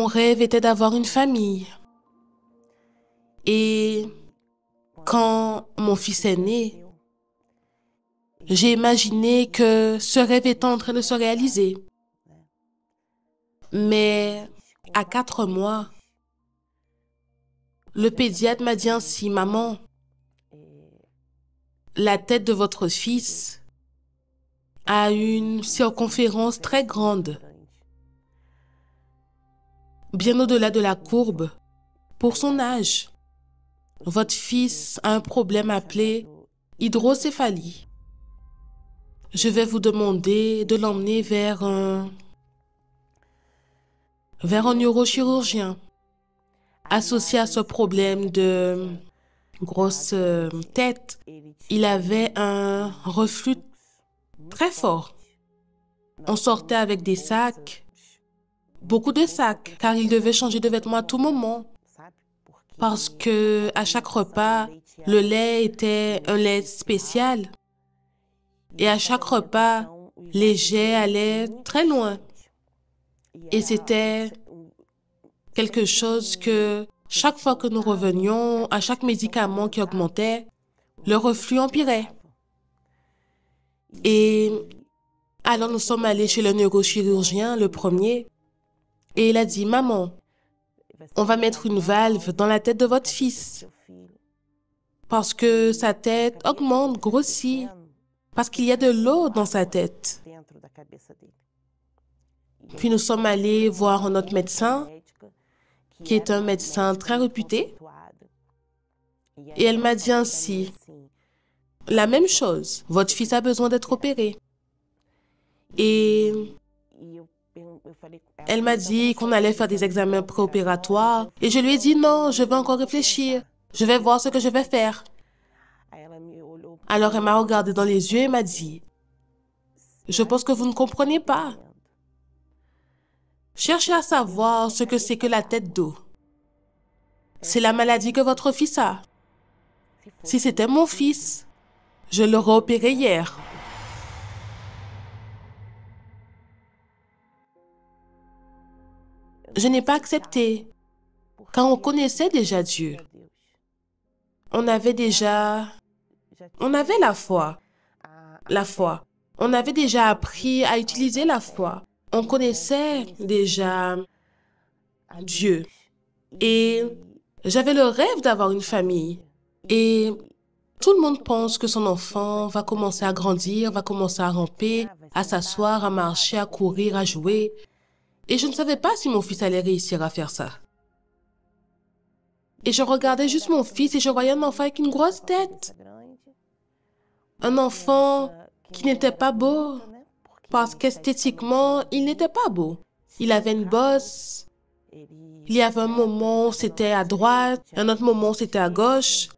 mon rêve était d'avoir une famille. Et quand mon fils est né, j'ai imaginé que ce rêve était en train de se réaliser. Mais à 4 mois, le pédiatre m'a dit ainsi, maman, la tête de votre fils a une circonférence très grande, bien au-delà de la courbe, pour son âge. Votre fils a un problème appelé hydrocéphalie. Je vais vous demander de l'emmener vers un neurochirurgien associé à ce problème de grosse tête. Il avait un reflux très fort. On sortait avec des sacs, beaucoup de sacs, car il devait changer de vêtements à tout moment. Parce que à chaque repas, le lait était un lait spécial. Et à chaque repas, les jets allaient très loin. Et c'était quelque chose que chaque fois que nous revenions, à chaque médicament qui augmentait, le reflux empirait. Et alors nous sommes allés chez le neurochirurgien, le premier, et il a dit, maman, on va mettre une valve dans la tête de votre fils parce que sa tête augmente, grossit, parce qu'il y a de l'eau dans sa tête. Puis nous sommes allés voir un autre médecin, qui est un médecin très réputé, et elle m'a dit ainsi, la même chose, votre fils a besoin d'être opéré. Et elle m'a dit qu'on allait faire des examens préopératoires, et je lui ai dit non, je vais encore réfléchir, je vais voir ce que je vais faire. Alors elle m'a regardé dans les yeux et m'a dit, je pense que vous ne comprenez pas. Cherchez à savoir ce que c'est que la tête d'eau. C'est la maladie que votre fils a. Si c'était mon fils, je l'aurais opéré hier. Je n'ai pas accepté, car on connaissait déjà Dieu. On avait la foi. La foi. On avait déjà appris à utiliser la foi. On connaissait déjà Dieu. Et j'avais le rêve d'avoir une famille. Et tout le monde pense que son enfant va commencer à grandir, va commencer à ramper, à s'asseoir, à marcher, à courir, à jouer. Et je ne savais pas si mon fils allait réussir à faire ça. Et je regardais juste mon fils et je voyais un enfant avec une grosse tête. Un enfant qui n'était pas beau, parce qu'esthétiquement, il n'était pas beau. Il avait une bosse. Il y avait un moment où c'était à droite, un autre moment où c'était à gauche.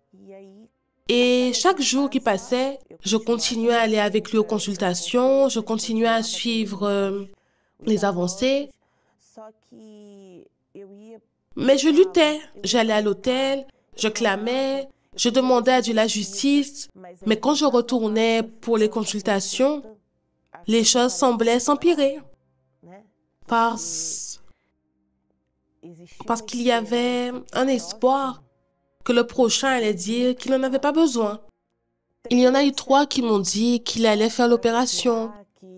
Et chaque jour qui passait, je continuais à aller avec lui aux consultations, je continuais à suivre les avancées. Mais je luttais. J'allais à l'hôtel, je clamais, je demandais à Dieu la justice. Mais quand je retournais pour les consultations, les choses semblaient s'empirer. Parce qu'il y avait un espoir que le prochain allait dire qu'il n'en avait pas besoin. Il y en a eu 3 qui m'ont dit qu'il allait faire l'opération,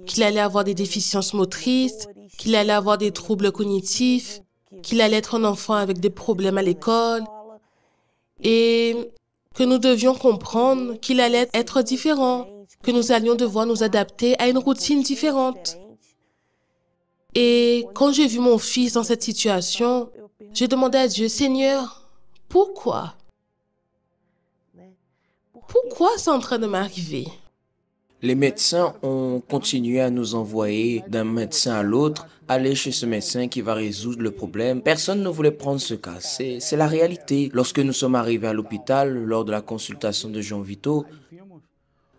qu'il allait avoir des déficiences motrices, qu'il allait avoir des troubles cognitifs, qu'il allait être un enfant avec des problèmes à l'école et que nous devions comprendre qu'il allait être différent, que nous allions devoir nous adapter à une routine différente. Et quand j'ai vu mon fils dans cette situation, j'ai demandé à Dieu, Seigneur, pourquoi? Pourquoi c'est en train de m'arriver? Les médecins ont continué à nous envoyer d'un médecin à l'autre, aller chez ce médecin qui va résoudre le problème. Personne ne voulait prendre ce cas. C'est la réalité. Lorsque nous sommes arrivés à l'hôpital, lors de la consultation de Jean Vito,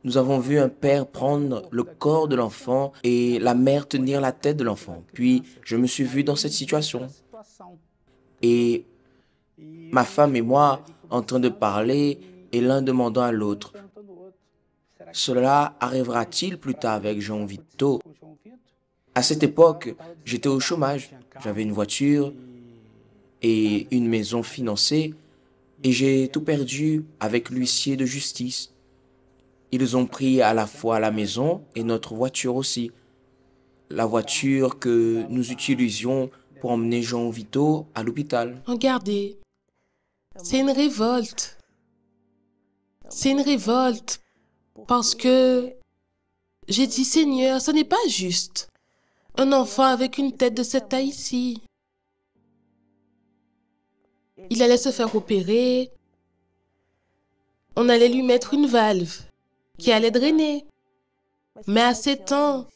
nous avons vu un père prendre le corps de l'enfant et la mère tenir la tête de l'enfant. Puis, je me suis vu dans cette situation. Et ma femme et moi en train de parler et l'un demandant à l'autre, cela arrivera-t-il plus tard avec Jean Vito? À cette époque, j'étais au chômage. J'avais une voiture et une maison financée, et j'ai tout perdu avec l'huissier de justice. Ils ont pris à la fois la maison et notre voiture aussi. La voiture que nous utilisions pour emmener Jean Vito à l'hôpital. Regardez, c'est une révolte. C'est une révolte parce que j'ai dit, Seigneur, ce n'est pas juste. Un enfant avec une tête de cette taille-ci. Il allait se faire opérer. On allait lui mettre une valve qui allait drainer. Mais à 7 ans,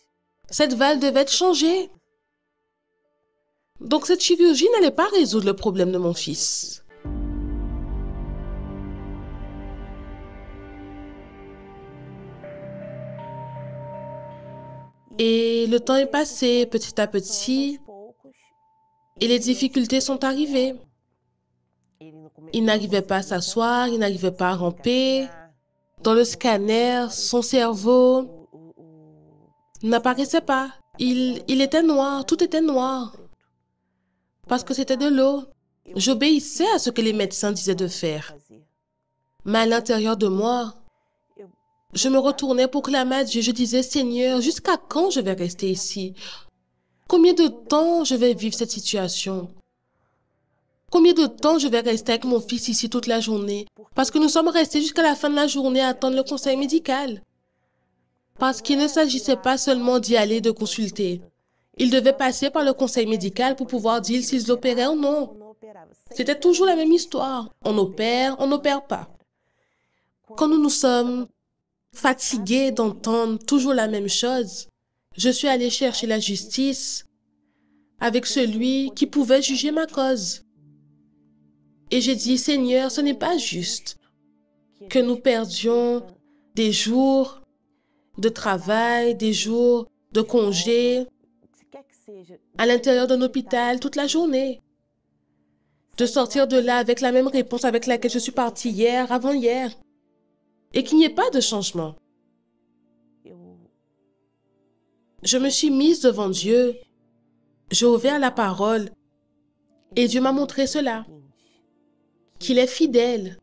cette valve devait être changée. Donc cette chirurgie n'allait pas résoudre le problème de mon fils. Et le temps est passé petit à petit et les difficultés sont arrivées. Il n'arrivait pas à s'asseoir, il n'arrivait pas à ramper. Dans le scanner, son cerveau n'apparaissait pas. Il était noir, tout était noir. Parce que c'était de l'eau. J'obéissais à ce que les médecins disaient de faire. Mais à l'intérieur de moi, je me retournais pour clamer à Dieu. Je disais, Seigneur, jusqu'à quand je vais rester ici? Combien de temps je vais vivre cette situation? Combien de temps je vais rester avec mon fils ici toute la journée? Parce que nous sommes restés jusqu'à la fin de la journée à attendre le conseil médical. Parce qu'il ne s'agissait pas seulement d'y aller, de consulter. Il devait passer par le conseil médical pour pouvoir dire s'ils opéraient ou non. C'était toujours la même histoire. On n'opère pas. Quand nous nous sommes fatigués d'entendre toujours la même chose, je suis allée chercher la justice avec celui qui pouvait juger ma cause. Et j'ai dit, Seigneur, ce n'est pas juste que nous perdions des jours de travail, des jours de congé à l'intérieur d'un hôpital toute la journée. De sortir de là avec la même réponse avec laquelle je suis partie hier, avant-hier. Et qu'il n'y ait pas de changement. Je me suis mise devant Dieu. J'ai ouvert la parole. Et Dieu m'a montré cela. Qu'il est fidèle.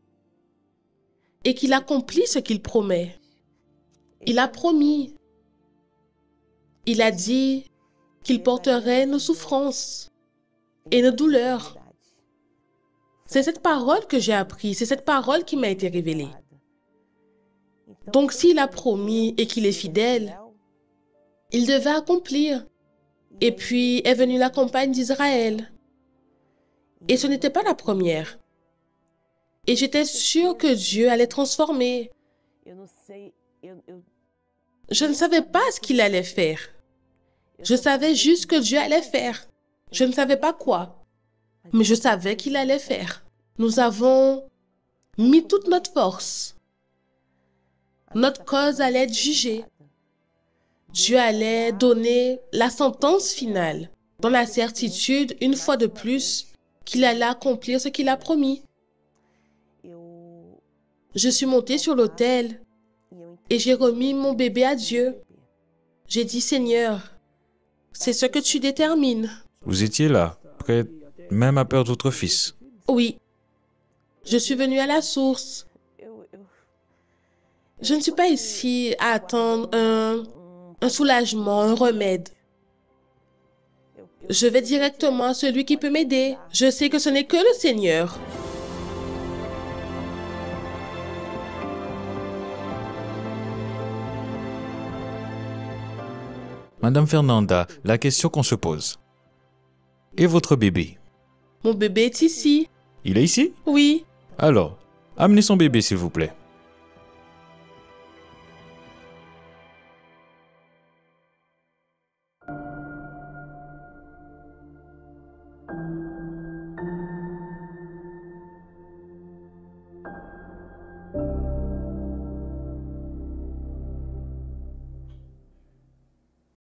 Et qu'il accomplit ce qu'il promet. Il a promis. Il a dit qu'il porterait nos souffrances et nos douleurs. C'est cette parole que j'ai apprise, c'est cette parole qui m'a été révélée. Donc s'il a promis et qu'il est fidèle, il devait accomplir. Et puis est venue la campagne d'Israël. Et ce n'était pas la première. Et j'étais sûre que Dieu allait transformer. Je ne savais pas ce qu'il allait faire. Je savais juste que Dieu allait faire. Je ne savais pas quoi. Mais je savais qu'il allait faire. Nous avons mis toute notre force. Notre cause allait être jugée. Dieu allait donner la sentence finale, dans la certitude, une fois de plus, qu'il allait accomplir ce qu'il a promis. Je suis montée sur l'autel et j'ai remis mon bébé à Dieu. J'ai dit, Seigneur, c'est ce que tu détermines. Vous étiez là, prêt même à perdre votre fils. Oui. Je suis venue à la source. Je ne suis pas ici à attendre un soulagement, un remède. Je vais directement à celui qui peut m'aider. Je sais que ce n'est que le Seigneur. Madame Fernanda, la question qu'on se pose. Et votre bébé? Mon bébé est ici. Il est ici? Oui. Alors, amenez son bébé s'il vous plaît.